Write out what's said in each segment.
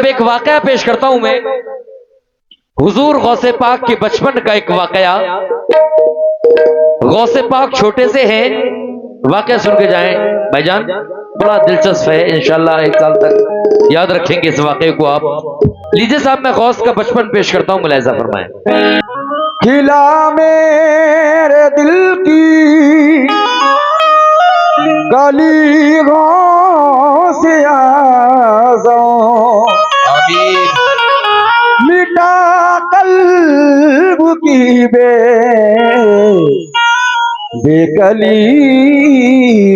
एक वाकया पेश करता हूं मैं, हुजूर गौसे पाक के बचपन का एक वाकया। गौसे पाक छोटे से हैं, वाकया सुन के जाएं भाईजान, बड़ा दिलचस्प है। इंशाल्लाह एक साल तक याद रखेंगे इस वाकये को आप। लीजिए साहब, मैं गौस का बचपन पेश करता हूं, मुलाहिजा फरमाएं। खिला मेरे दिल की गली गौसे आज़म, मिटा कल्ब की बेकली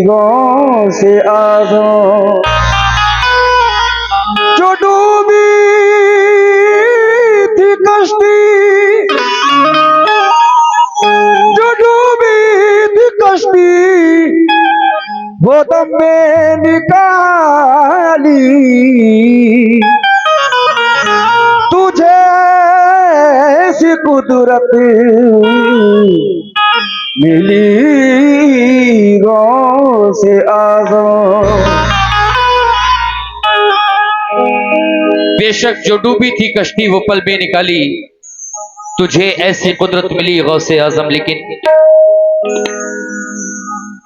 गौसे आज़म, जो डूबी थी कश्ती, जो डूबी थी कश्ती, वो दम में निकाली, तुझे ऐसी कुदरत मिली गौसे आज़म। बेशक जो डूबी थी कश्ती वो पल में निकाली, तुझे ऐसी कुदरत मिली गौसे आज़म। लेकिन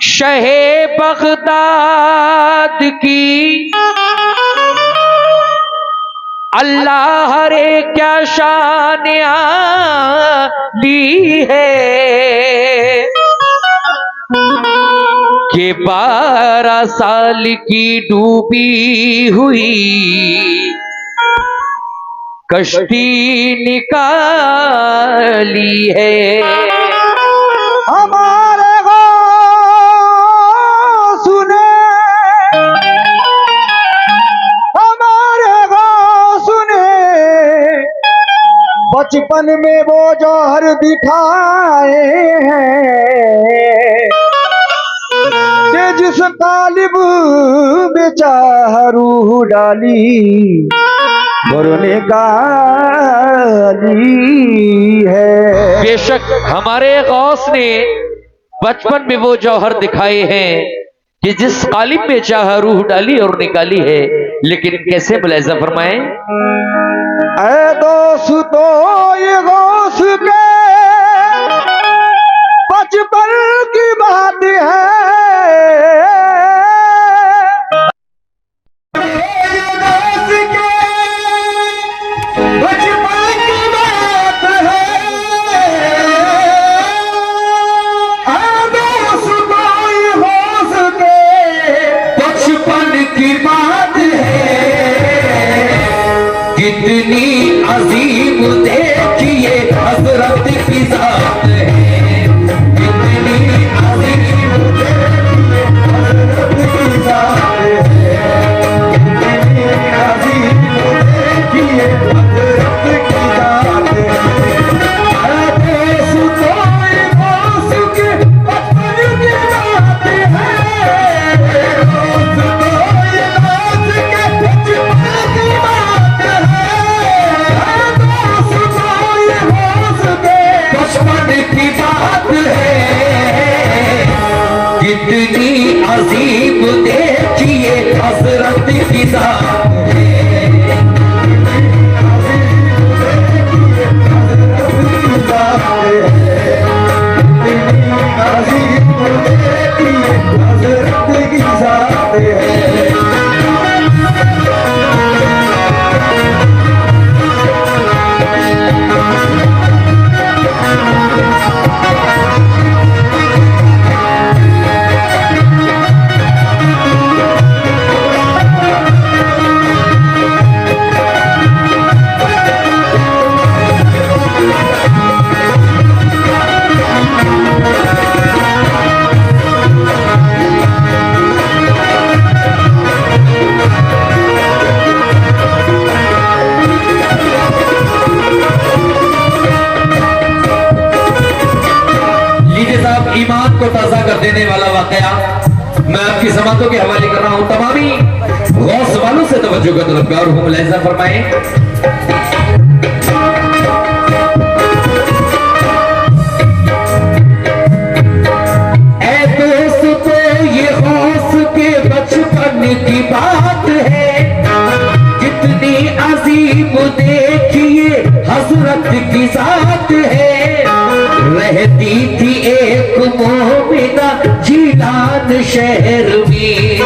शहे बगदाद की अल्लाह रे क्या शान दी है कि 12 साल की डूबी हुई कश्ती निकाली है। हमारे गौस ने, हमारे गौस ने बचपन में वो जौहर दिखाए हैं कि जिस तालिब में चाह रूह डाली मरने काली है। बेशक हमारे गौस ने बचपन में वो जौहर दिखाए हैं कि जिस कालिब में चाह रूह डाली और निकाली है। लेकिन कैसे, मुलाहिजा फरमाएं। ऐ दोस्तों ये गौस के बचपन की बात है, कितनी अजीम देखिए हज़रत की ज़ात है, कितनी अजीम देखिए हज़रत की ज़ात है, कितनी अजीम देखिए हज़रत की ज़ात है। अरे सुतोए गौस के बचपन की बात है, सुतोए गौस के बचपन की बात है, बचपन की बात है। कितनी अजीब देखिए हज़रत की ज़ात है, अजीब देखिए हज़रत की ज़ात है। ईमान को ताज़ा कर देने वाला वाकया मैं आपकी समातों के हवाले कर रहा हूं। तमामी गौस वालों से तवज्जो का तलबगार हूं, मुलाहिजा फरमाएं। ऐ दोस्तों ये गौस के बचपन की बात है, कितनी ताज़ीम देखिए हजरत की साथ है। रहती थी एक मोमिना जीलान शहर में,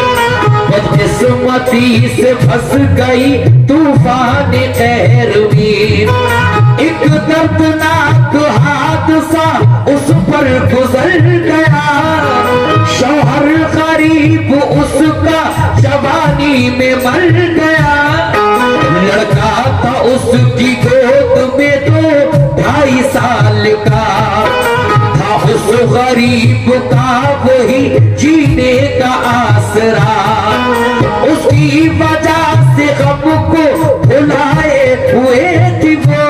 बदकिस्मती से फंस गई तूफान कहर में। एक दर्दनाक हादसा उस पर गुजर गया, शौहर गरीब उसका जवानी में मर गया। लड़का था उसकी गोद में 2-2.5 साल का, था उस गरीब का वही जीने का आसरा। उसकी वजह से हमको भुलाए हुए थी वो,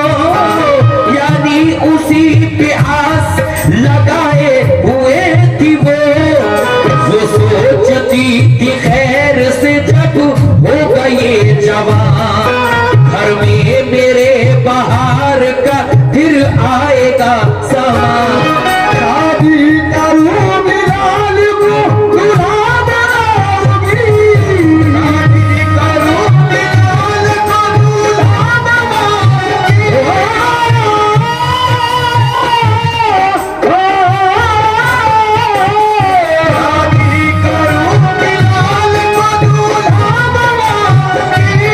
यानी उसी पे आस लगाए हुए थी वो सोचती थी खैर से जब हो गए जवान, घर में मेरे बाहर का फिर आएगा समान। शादी करूं बिलाल को दूल्हा बनाऊंगी, शादी करूं बिलाल को दूल्हा बनाऊंगी। शादी करूं बिलाल को दूल्हा बनाऊंगी,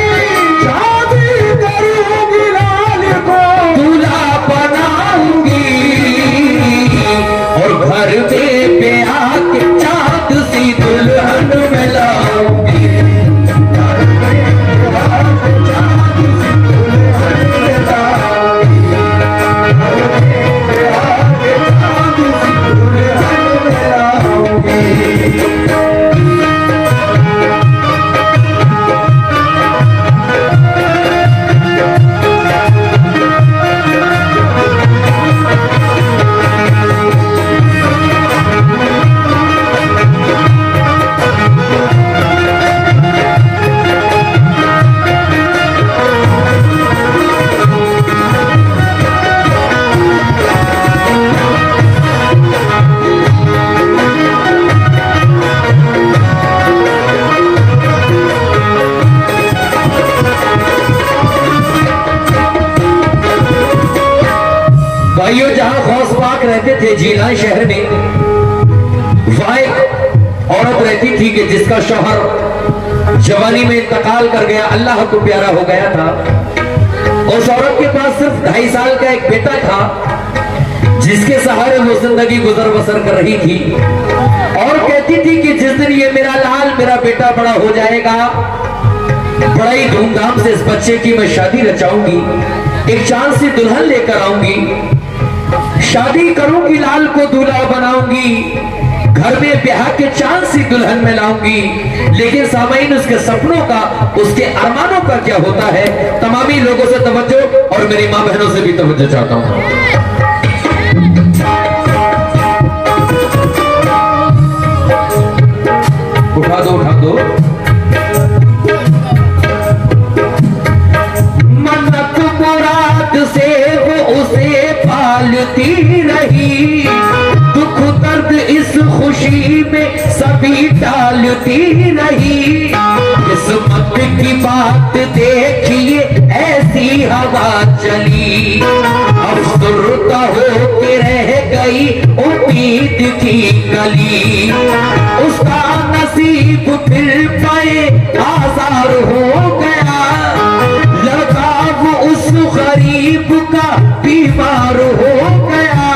शादी करूं बिलाल को दूल्हा बनाऊंगी और घर में ब्याह के चाँद सी दुल्हन में लाऊंगी। भाइयों, जहां गौस पाक रहते थे जीलान शहर में, वहां एक औरत रहती थी कि जिसका शौहर जवानी में इंतकाल कर गया, अल्लाह को प्यारा हो गया था। उस औरत के पास सिर्फ 2.5 साल का एक बेटा था, जिसके सहारे वो जिंदगी गुजर बसर कर रही थी। और कहती थी कि जिस दिन ये मेरा लाल, मेरा बेटा बड़ा हो जाएगा, बड़ा ही धूमधाम से इस बच्चे की मैं शादी रचाऊंगी, एक चांद सी दुल्हन लेकर आऊंगी, शादी करूंगी, लाल को दूल्हा बनाऊंगी, घर में ब्याह के चांद सी दुल्हन में लाऊंगी। लेकिन सामाइन उसके सपनों का, उसके अरमानों का क्या होता है? तमामी लोगों से तवज्जो और मेरी मां बहनों से भी तवज्जो चाहता हूं। उठा दो, उठा दो। मन्नत मुराद से वो उसे पालती रही, दुख दर्द इस खुशी में सभी टालती रही। किस्मत की बात देखिए ऐसी हवा चली, अफसरदा हो के रह गई उम्मीद की कली। उसका नसीब फिर पाए आजार हो गया, लड़का वो उस गरीब का बीमार हो गया।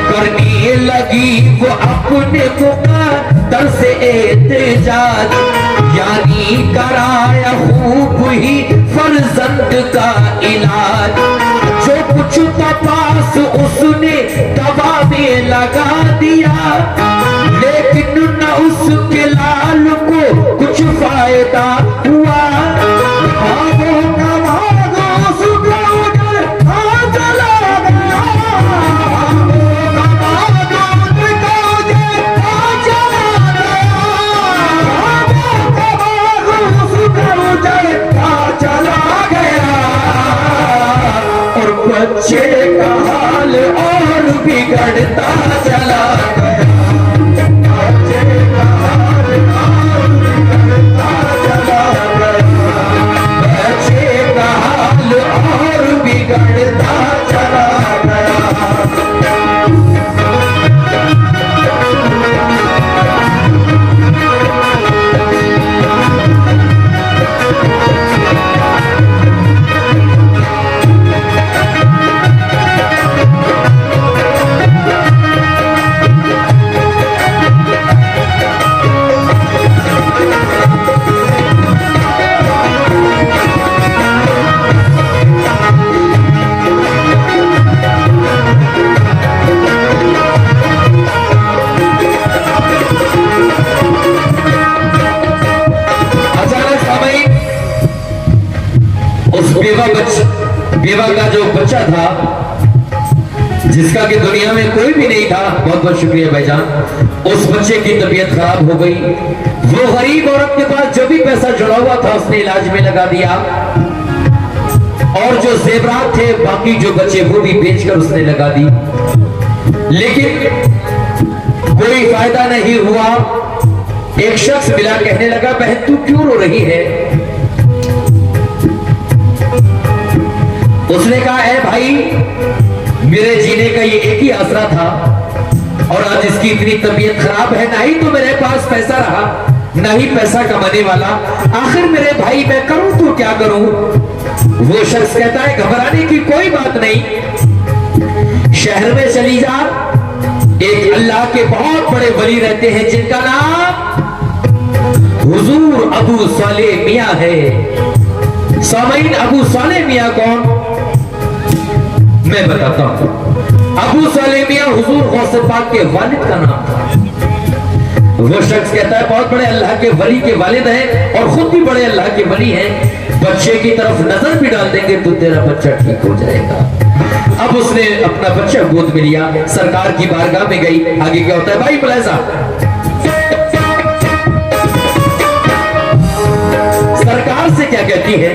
करने लगी वो अपने मुक़द्दर से एहतिजाज, यानी कराया खूब ही फर्जंद का इलाज। जो कुछ तपास उसने दवा में लगा दिया, लेकिन न उसके लाल को कुछ फायदा हुआ। उस बेवा का जो बच्चा था, जिसका कि दुनिया में कोई भी नहीं था, बहुत बहुत शुक्रिया भाईजान, उस बच्चे की तबीयत खराब हो गई। वो गरीब औरत के पास जो भी पैसा जुड़ा हुआ था उसने इलाज में लगा दिया, और जो जेवरात थे बाकी जो बचे वो भी बेचकर उसने लगा दी, लेकिन कोई फायदा नहीं हुआ। एक शख्स मिला, कहने लगा बहन तू क्यों रो रही है? उसने कहा है भाई, मेरे जीने का ये एक ही आसरा था और आज इसकी इतनी तबीयत खराब है, ना ही तो मेरे पास पैसा रहा ना ही पैसा कमाने वाला, आखिर मेरे भाई मैं करूं तो क्या करूं? वो शख्स कहता है घबराने की कोई बात नहीं, शहर में चली जा, एक अल्लाह के बहुत बड़े वली रहते हैं जिनका नाम हुजूर अबू सालेह मियां है। सामईन अबू सालेह मियां कौन? मैं बताता हूं। अबू सालेह मियां हुजूर गौसे पाक के वालिद का नाम था। वो शख्स कहता है बहुत बड़े अल्लाह के वली के वालिद हैं और खुद भी बड़े अल्लाह के वली हैं, बच्चे की तरफ नजर भी डाल देंगे तो तेरा बच्चा ठीक हो जाएगा। अब उसने अपना बच्चा गोद में लिया, सरकार की बारगाह में गई। आगे क्या होता है भाई मुलाहिजा? सरकार से क्या कहती है?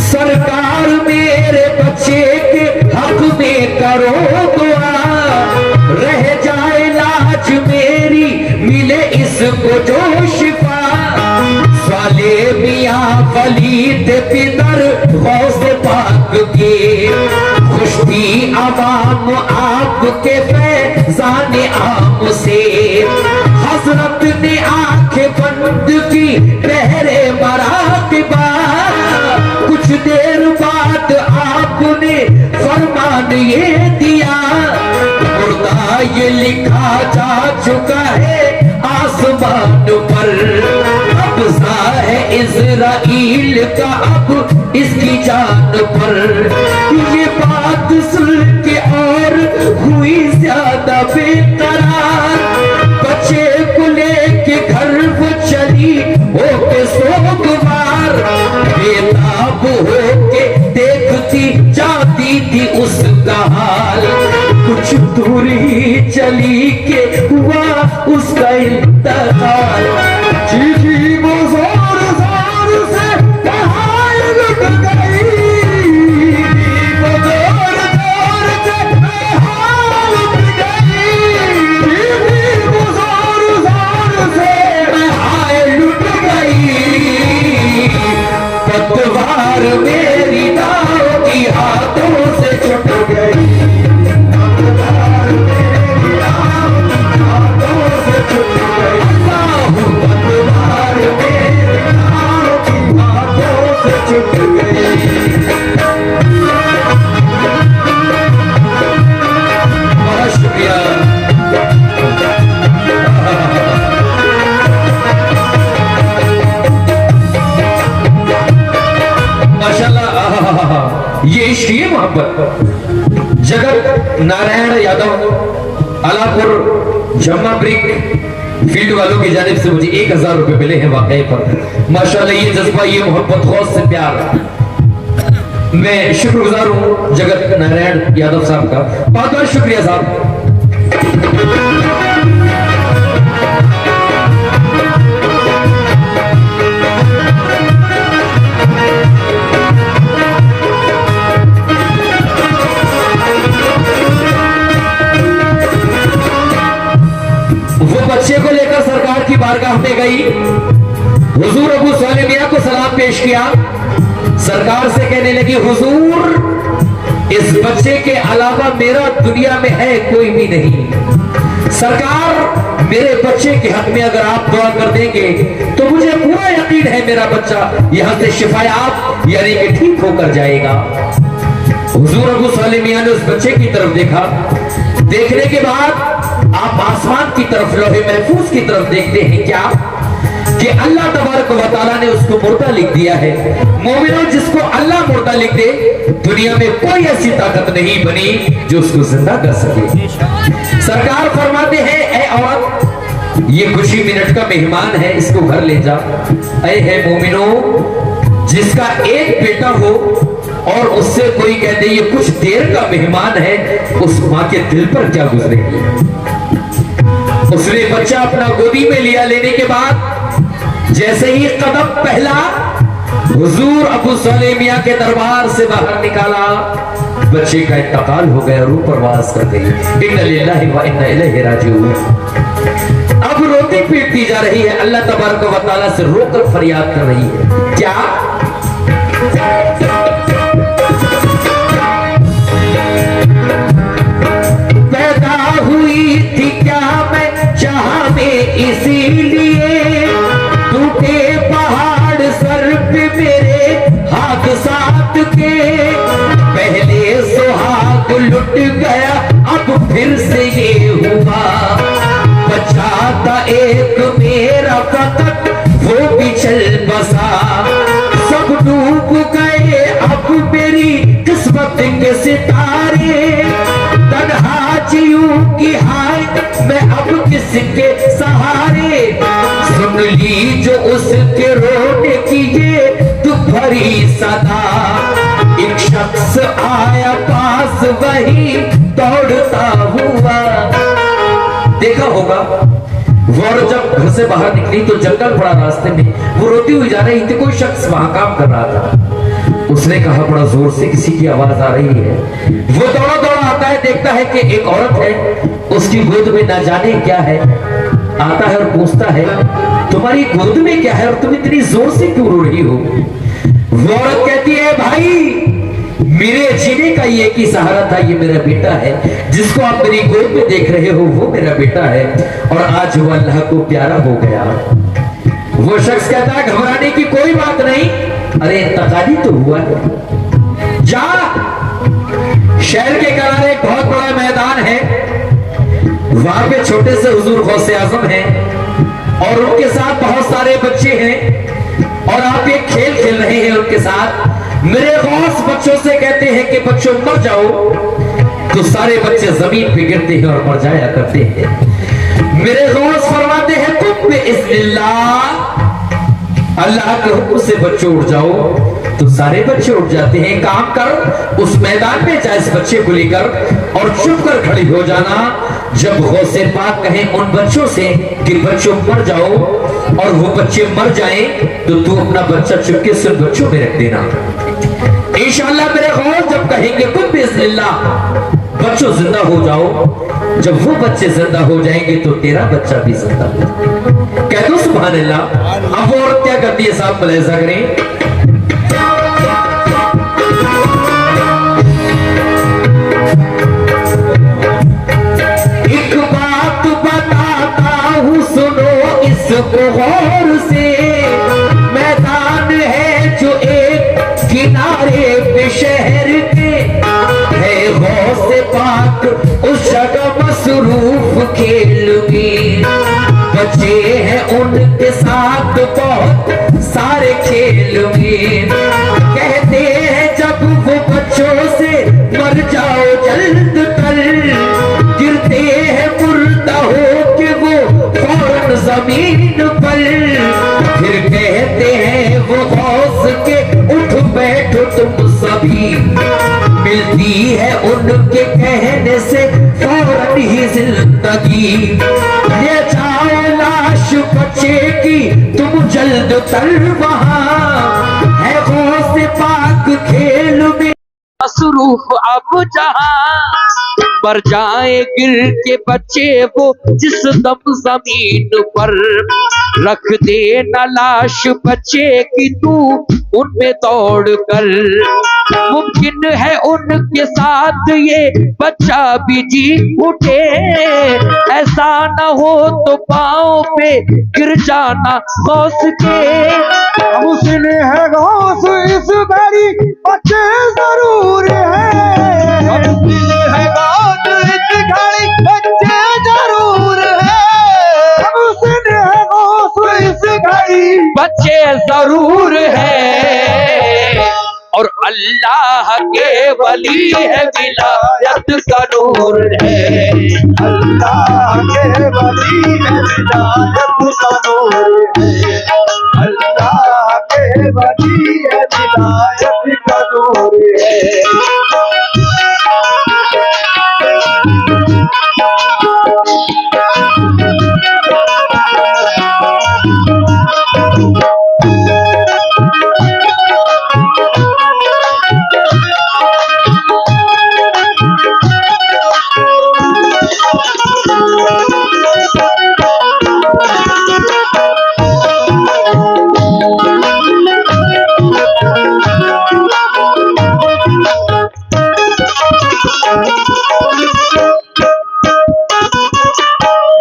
सरकार मेरे बच्चे के हक में करो दुआ, रह जाए लाज मेरी, मिले इसको जो शिफा। साले मियां वलीद पितर गौसे पाक के, खुश थी आवाम आपके फैजान आम से। हजरत ने आंखें बंद की पहरे मराकिबा, कुछ देर बाद आपने फरमान ये दिया, मुर्दा ये लिखा जा चुका है आसमान पर, कब्जा है इज़राइल का अब इसकी जान पर। ये बात सुन के और हुई ज्यादा बेकरार, बच्चे को लेके घर वो चली होके सोमवार, बेताब होके देखती जाती थी उसका हाल, कुछ दूर ही चली के हुआ उसका इंतकाल। चीखी वो जोर जोर से कहाँ लुट गई, वो जोर जोर से कहाँ लुट गई, चीखी वो जोर जोर से कहाँ लुट गई, पतवार मेरी दाव की हाथों से छुट गई, पतवार मेरी दाव की हाथों से छूट गई, पतवार मेरी दाव की हाथों से छूट गई। बहुत शुक्रिया। माशाल्लाह, ये इश्क है मोहब्बत। जगत नारायण यादव अलापुर जम्मा ब्रिक फील्ड वालों की जानिब से मुझे 1000 रुपए मिले हैं वाकई पर। माशाल्लाह ये जज्बा, ये मोहब्बत, गौस से प्यार, मैं शुक्रगुजार हूँ जगत नारायण यादव साहब का। बहुत बहुत शुक्रिया साहब। वो बच्चे को लेकर सरकार की बारगाह में गई, हुजूर अबू सालेह मियां को सलाम पेश किया, सरकार से कहने लगी हुजूर इस बच्चे के अलावा मेरा दुनिया में है कोई भी नहीं, सरकार मेरे बच्चे के हक में अगर आप दुआ कर देंगे तो मुझे पूरा यकीन है मेरा बच्चा यहां से शिफायात यानी कि ठीक होकर जाएगा। हुजूर अबू सालेह मियां ने उस बच्चे की तरफ देखा, देखने के बाद आप आसमान की तरफ, लौहे महफूज की तरफ देखते हैं क्या कि अल्लाह तबारक व तआला ने उसको मुर्दा लिख दिया है। मोमिनों, जिसको अल्लाह मुर्दा लिख दे दुनिया में कोई ऐसी ताकत नहीं बनी जो उसको जिंदा कर सके। सरकार फरमाते हैं ऐ औरत, ये कुछ ही मिनट का मेहमान है, इसको घर ले जा। ऐ है मोमिनों, जिसका एक बेटा हो और उससे कोई कह दे ये कुछ देर का मेहमान है, उस मां के दिल पर क्या गुजरेगी। उसने बच्चा अपना गोदी में लिया, लेने के बाद जैसे ही कदम पहला हुजूर अबू सालेह मियां के दरबार से बाहर निकाला, बच्चे का इंतकाल हो गया, रूह परवास कर गई। इन्ना लिल्लाहि व इन्ना इलैहि राजिऊन। अब रोती पीटती जा रही है, अल्लाह तबारक व तआला से रोकर फरियाद कर रही है। क्या पैदा हुई थी क्या मैं जहां में इसीलिए, टूटे पहाड़ सर पे मेरे हाथ साथ के, पहले सुहाग लुट गया अब फिर से ये हुआ, बचा था एक मेरा फकत वो भी चल बसा, सब डूब गए अब मेरी किस्मत के सितारे, तन्हा जीऊंगी हाय मैं अब किसके सहारे, सुन ली जो उसके रोने की ये दुख भरी सदा, एक शख्स आया पास वही दौड़ता हुआ। देखा होगा वो औरत जब घर से बाहर निकली तो जंगल पड़ा रास्ते में, वो रोती हुई जा रही थी, कोई शख्स वहां काम कर रहा था। उसने कहा बड़ा जोर से किसी की आवाज आ रही है। वो दौड़ा दौड़ा आता है, देखता है कि एक औरत है, उसकी गोद में ना जाने क्या है। आता है और पूछता है तुम्हारी गोद में क्या है और तुम इतनी जोर से क्यों रो रही हो। वो औरत कहती है भाई मेरे जीने का ये एक ही सहारा था, ये मेरा बेटा है, जिसको आप मेरी गोद में देख रहे हो वो मेरा बेटा है, और आज वो अल्लाह को प्यारा हो गया। वो शख्स कहता है घबराने की कोई बात नहीं, अरे इंतकाली तो हुआ है, जा शहर के किनारे एक बहुत बड़ा मैदान है, वहां पे छोटे से हुजूर गौसे आजम हैं और उनके साथ बहुत सारे बच्चे हैं, और आप एक खेल खेल रहे हैं उनके साथ। मेरे गौस बच्चों से कहते हैं कि बच्चों मर जाओ, तो सारे बच्चे जमीन पे गिरते हैं और मर जाया करते हैं। मेरे गौस फरमाते हैं तुम पे इस्मिल्लाह, अल्लाह के हुक्म से बच्चे उठ जाओ, तो सारे बच्चे उठ जाते हैं। काम कर उस मैदान में जा इस बच्चे को लेकर और चुप कर खड़ी हो जाना। जब गौसे पाक कहें उन बच्चों से कि बच्चों मर जाओ और वो बच्चे मर जाएं, तो तू अपना बच्चा चुपके से बच्चों में रख देना। इंशाअल्लाह मेरे गौस जब कहेंगे कुल बिस्मिल्लाह बच्चों जिंदा हो जाओ, जब वो बच्चे जिंदा हो जाएंगे तो तेरा बच्चा भी जिंदा हो जाएगा। कह दो सुभान अल्लाह। अब वो औरत क्या करती है साहब मुलाहिजा करें। एक बात बताता हूँ सुनो इसको गौर से, मैदान है जो एक किनारे पे शहर के, है गौसे पाक उस जगह मसरूफ खेल में, बच्चे हैं उनके साथ बहुत सारे खेल में, कहते हैं जब वो बच्चों से मर जाओ जल्द कर, गिरते हैं मुर्दा हो के वो फौरन जमीन पर, फिर कहते हैं वो गौस के उठ बैठो तुम सभी, मिलती है उनके कहने से फौरन ही जिंदगी, ले जाओ लाश बच्चे की तुम जल्द तर, वहां है गौसे पाक खेल में मसरूफ अब जहां, पर जाए गिर के बच्चे वो जिस दम जमीन पर, रख दे न लाश बच्चे की तू उनमें दौड़ कर, मुमकिन है उनके साथ ये बच्चा भी जी उठे, ऐसा न हो तो पांव पे गिर जाना गौस के, मुमकिन है गौस इस घड़ी बच्चे जरूर है, मुमकिन है गौस इस घड़ी बच्चे जरूर है, मुमकिन है गौस इस घड़ी बच्चे जरूर है, और अल्लाह अल्लाह के वली है, विलायत का नूर है। अल्लाह के वली है, विलायत का नूर है। अल्लाह के वली है, विलायत का नूर है।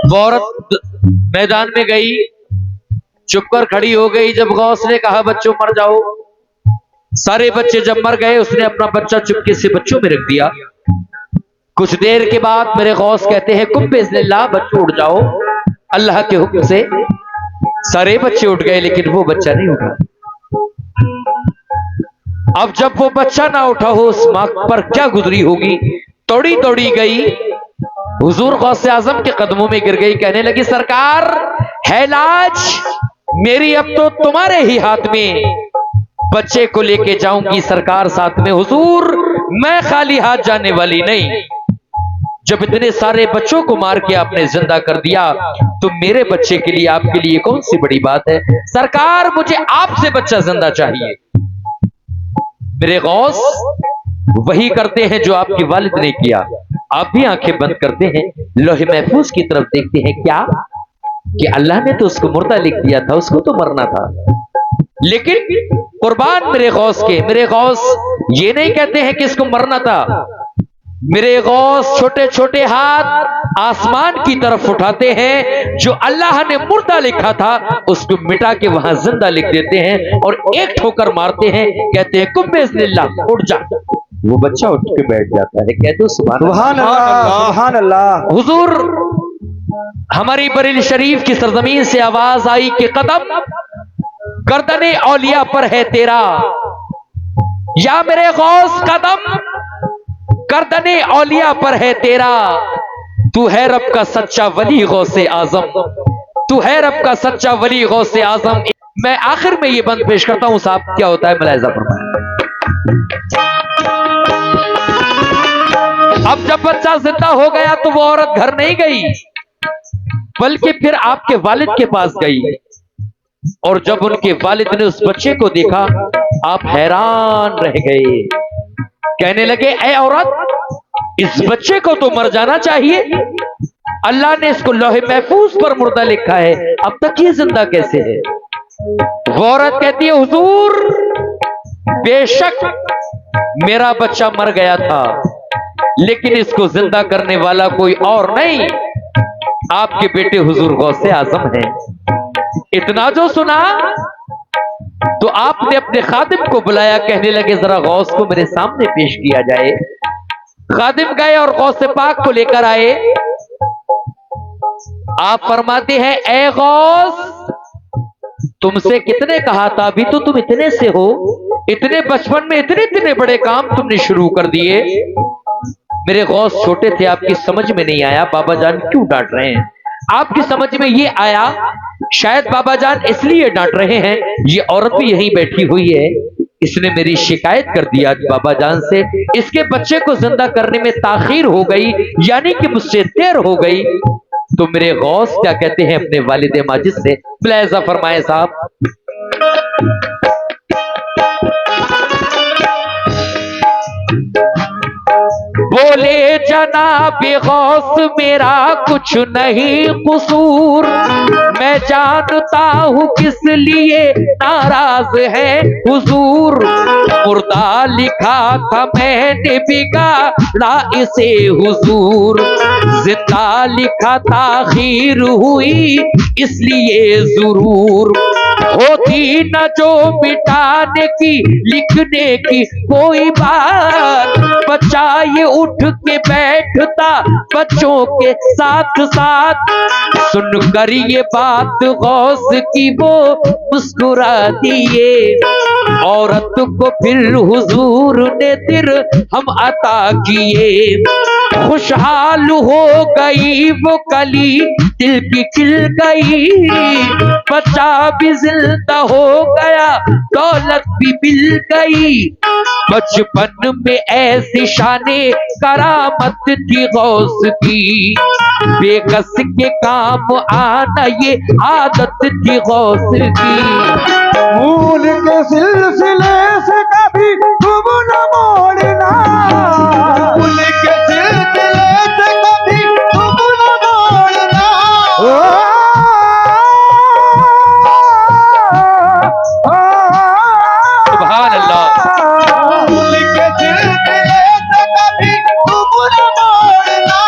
वो औरत मैदान में गई, चुप कर खड़ी हो गई। जब गौस ने कहा बच्चों मर जाओ, सारे बच्चे जब मर गए, उसने अपना बच्चा चुपके से बच्चों में रख दिया। कुछ देर के बाद मेरे गौस कहते हैं कुम बिस्मिल्लाह, बच्चों उठ जाओ। अल्लाह के हुक्म से सारे बच्चे उठ गए, लेकिन वो बच्चा नहीं उठा। अब जब वो बच्चा ना उठा हो, उस मां पर क्या गुजरी होगी। दौड़ी दौड़ी गई, हुजूर गौसे आजम के कदमों में गिर गई, कहने लगी सरकार है लाज मेरी, अब तो तुम्हारे ही हाथ में बच्चे को लेके जाऊंगी सरकार साथ में। हुजूर मैं खाली हाथ जाने वाली नहीं, जब इतने सारे बच्चों को मार के आपने जिंदा कर दिया, तो मेरे बच्चे के लिए आपके लिए कौन सी बड़ी बात है। सरकार मुझे आपसे बच्चा जिंदा चाहिए। मेरे गौस वही करते हैं जो आपके वालिद ने किया। आप भी आंखें बंद करते हैं, लोहे महफूज की तरफ देखते हैं, क्या कि अल्लाह ने तो उसको मुर्दा लिख दिया था, उसको तो मरना था। लेकिन कुर्बान मेरे गौस के, मेरे गौस ये नहीं कहते हैं कि इसको मरना था। मेरे गौस छोटे छोटे हाथ आसमान की तरफ उठाते हैं, जो अल्लाह ने मुर्दा लिखा था उसको मिटा के वहां जिंदा लिख देते हैं, और एक ठोकर मारते हैं, कहते हैं कुम बिस्मिल्लाह, उठ जा। वो बच्चा उठ के बैठ जाता है, कहते सुभान अल्लाह, सुभान अल्लाह। हुजूर हमारी बरेली शरीफ की सरजमीन से आवाज आई कि कदम गर्दने औलिया पर है तेरा, या मेरे गौस कदम गर्दने औलिया पर है तेरा। तू है रब का सच्चा वली गौसे आजम, तू है रब का सच्चा वली गौसे आजम। मैं आखिर में ये बंद पेश करता हूं साहब, क्या होता है मुलाहिजा फरमाएं। अब जब बच्चा जिंदा हो गया तो वो औरत घर नहीं गई, बल्कि फिर आपके वालिद के पास गई, और जब उनके वालिद ने उस बच्चे को देखा, आप हैरान रह गए। कहने लगे ऐ औरत, इस बच्चे को तो मर जाना चाहिए, अल्लाह ने इसको लोहे महफूज पर मुर्दा लिखा है, अब तक ये जिंदा कैसे है। वो औरत कहती है हुजूर बेशक मेरा बच्चा मर गया था, लेकिन इसको जिंदा करने वाला कोई और नहीं, आपके बेटे हुजूर गौसे आजम हैं। इतना जो सुना तो आपने अपने खादिम को बुलाया, कहने लगे जरा गौस को मेरे सामने पेश किया जाए। खादिम गए और गौसे पाक को लेकर आए। आप फरमाते हैं ऐ गौस, तुमसे कितने कहा था, अभी तो तुम इतने से हो, इतने बचपन में इतने इतने बड़े काम तुमने शुरू कर दिए। मेरे गौस छोटे थे, आपकी समझ में नहीं आया बाबा जान क्यों डांट रहे हैं। आपकी समझ में ये आया शायद बाबा जान इसलिए डांट रहे हैं, ये औरत भी यहीं बैठी हुई है, इसने मेरी शिकायत कर दी आज बाबा जान से, इसके बच्चे को जिंदा करने में ताखीर हो गई, यानी कि मुझसे देर हो गई। तो मेरे गौस क्या कहते हैं अपने वालिद माजिद से, मुलाहिजा फरमाए साहब। बोले जनाब गौस मेरा कुछ नहीं कसूर, मैं जानता हूँ किस लिए नाराज है हुजूर। मुर्दा लिखा था मैंने बिगाड़ा इसे हुजूर, जिंदा लिखा ताखीर हुई इसलिए जरूर। होती न जो मिटाने की लिखने की कोई बात, बच्चा ये उठ के बैठता बच्चों के साथ साथ। सुनकर ये बात गौस की वो मुस्कुरा दिए, औरत को फिर हुजूर ने दिरहम अता किए, खुशहाल हो गई वो कली दिल की खिल गई, बच्चा भी जिंदा हो गया दौलत भी मिल गई। बचपन में ऐसी शाने करामत थी गौस की, बेकस के काम आना ये आदत थी गौस की। फूल के सिलसिले से कभी तुम न मोड़ना, फूल के सिलसिले से कभी तुम न मोड़ना। सुभान अल्लाह। फूल के सिलसिले से कभी तुम न मोड़ना,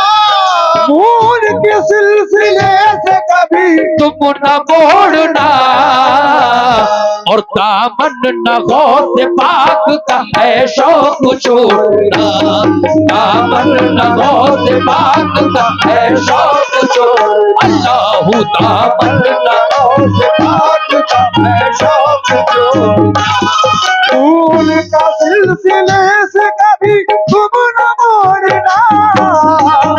फूल के सिलसिले से कभी तुम न मोड़ना, और दामन न गौस पाक का है शौक छोड़ना, दामन न गौस पाक का है शौक छोड़ना। अल्लाह दामन न गौस पाक का है शौक छोड़ना। फूल का सिलसिले से कभी तुम न मोड़ना,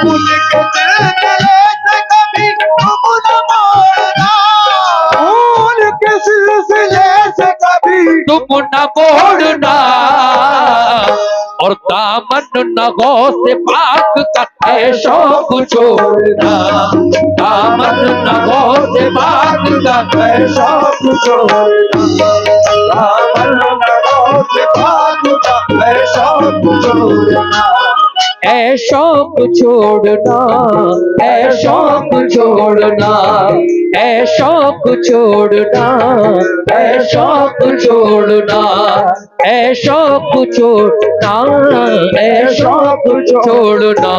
फूल के सिलसिले से कभी तुम न मोड़ना, फूल के सिलसिले से कभी तुम न मोड़ना, और दामन न गौस पाक का है शौक छोड़ना, दामन न गौस पाक का है शौक छोड़ना, दामन न गौस पाक का है शौक छोड़ना। ऐ शौक छोड़ना, ऐ शौक छोड़ना, ऐ शौक छोड़ना, ऐ शौक छोड़ना, ऐ शौक छोड़ना, ऐ शौक छोड़ना।